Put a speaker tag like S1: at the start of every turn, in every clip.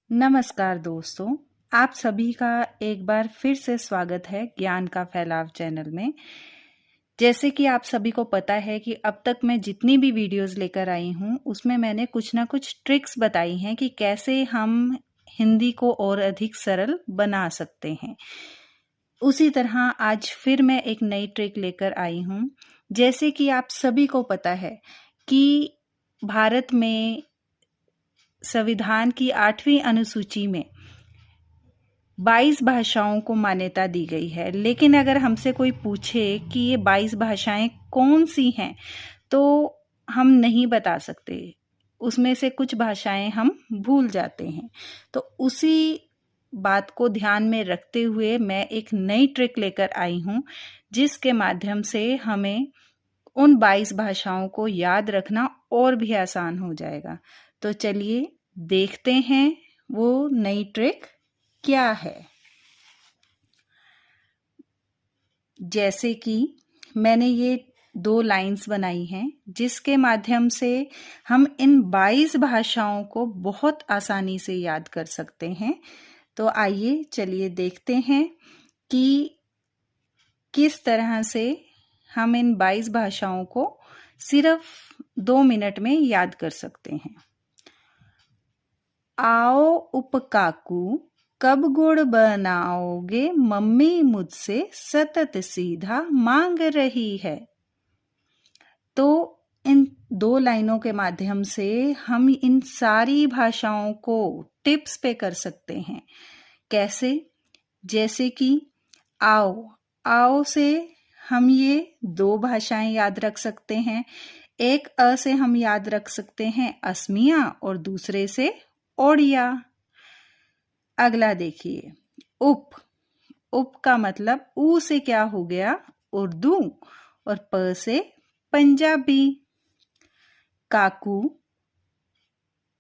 S1: नमस्कार दोस्तों, आप सभी का एक बार फिर से स्वागत है ज्ञान का फैलाव चैनल में। जैसे कि आप सभी को पता है कि अब तक मैं जितनी भी वीडियोस लेकर आई हूँ, उसमें मैंने कुछ ना कुछ ट्रिक्स बताई हैं कि कैसे हम हिंदी को और अधिक सरल बना सकते हैं। उसी तरह आज फिर मैं एक नई ट्रिक लेकर आई हूँ। जैसे कि आप सभी को पता है कि भारत में संविधान की 8वीं अनुसूची में 22 भाषाओं को मान्यता दी गई है, लेकिन अगर हमसे कोई पूछे कि ये 22 भाषाएं कौन सी हैं, तो हम नहीं बता सकते। उसमें से कुछ भाषाएं हम भूल जाते हैं। तो उसी बात को ध्यान में रखते हुए मैं एक नई ट्रिक लेकर आई हूँ, जिसके माध्यम से हमें उन 22 भाषाओं को याद रखना और भी आसान हो जाएगा। तो चलिए देखते हैं वो नई ट्रिक क्या है। जैसे कि मैंने ये 2 लाइंस बनाई हैं, जिसके माध्यम से हम इन 22 भाषाओं को बहुत आसानी से याद कर सकते हैं। तो आइए चलिए देखते हैं कि किस तरह से हम इन 22 भाषाओं को सिर्फ 2 मिनट में याद कर सकते हैं। आओ उपकाकू, कब गुड़ बनाओगे, मम्मी मुझसे सतत सीधा मांग रही है। तो इन 2 लाइनों के माध्यम से हम इन सारी भाषाओं को टिप्स पे कर सकते हैं। कैसे? जैसे कि आओ से हम ये 2 भाषाएं याद रख सकते हैं। एक अ से हम याद रख सकते हैं असमिया और दूसरे से ओडिया। अगला देखिए, उप का मतलब ऊ से क्या हो गया? उर्दू, और प से पंजाबी। काकू,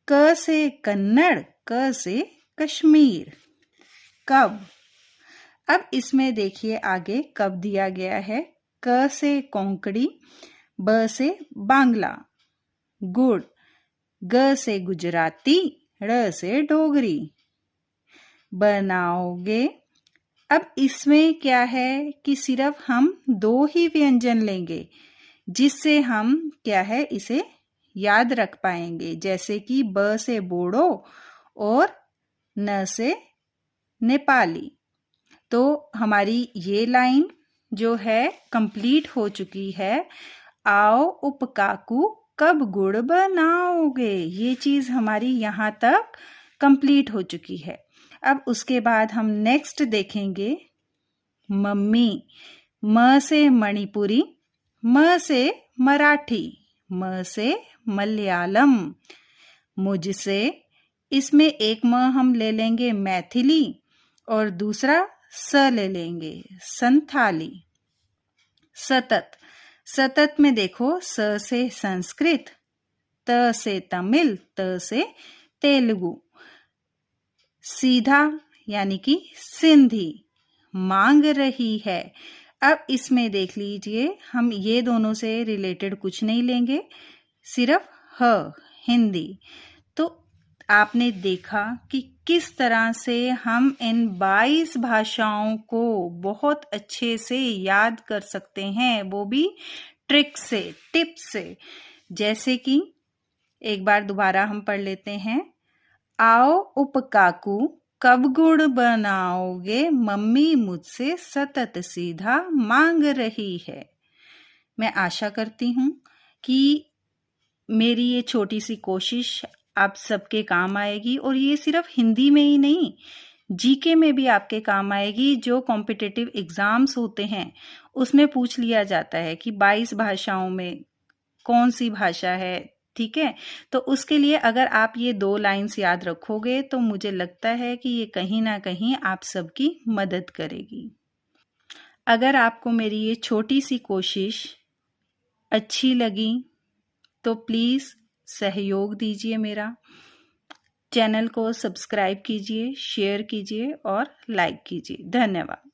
S1: क से कन्नड़, क से कश्मीर। कब, अब इसमें देखिए आगे कब दिया गया है। क से कोंकणी, ब से बांग्ला। गुड़, ग से गुजराती, ड़ से डोगरी। बनाओगे, अब इसमें क्या है कि सिर्फ हम 2 ही व्यंजन लेंगे, जिससे हम क्या है इसे याद रख पाएंगे। जैसे कि ब से बोडो और न से नेपाली। तो हमारी ये लाइन जो है कंप्लीट हो चुकी है। आओ उपकाकू, कब गुड़ बनाओगे, ये चीज हमारी यहाँ तक कंप्लीट हो चुकी है। अब उसके बाद हम नेक्स्ट देखेंगे मम्मी। म से मणिपुरी, म से मराठी, म से मलयालम। मुझसे, इसमें एक म हम ले लेंगे मैथिली और दूसरा स ले लेंगे संथाली। सतत में देखो स से संस्कृत, त से तमिल, त से तेलुगु। सीधा यानी कि सिंधी। मांग रही है, अब इसमें देख लीजिए हम ये दोनों से रिलेटेड कुछ नहीं लेंगे, सिर्फ हिंदी। तो आपने देखा कि किस तरह से हम इन 22 भाषाओं को बहुत अच्छे से याद कर सकते हैं, वो भी ट्रिक से, टिप्स से। जैसे कि एक बार दोबारा हम पढ़ लेते हैं। आओ उपकाकू, कब गुड़ बनाओगे, मम्मी मुझसे सतत सीधा मांग रही है। मैं आशा करती हूँ कि मेरी ये छोटी सी कोशिश आप सबके काम आएगी, और ये सिर्फ हिंदी में ही नहीं, जीके में भी आपके काम आएगी। जो कॉम्पिटिटिव एग्जाम्स होते हैं उसमें पूछ लिया जाता है कि 22 भाषाओं में कौन सी भाषा है, ठीक है। तो उसके लिए अगर आप ये 2 लाइंस याद रखोगे तो मुझे लगता है कि ये कहीं ना कहीं आप सबकी मदद करेगी। अगर आपको मेरी ये छोटी सी कोशिश अच्छी लगी तो प्लीज़ सहयोग दीजिए मेरा। चैनल को सब्सक्राइब कीजिए, शेयर कीजिए और लाइक कीजिए। धन्यवाद।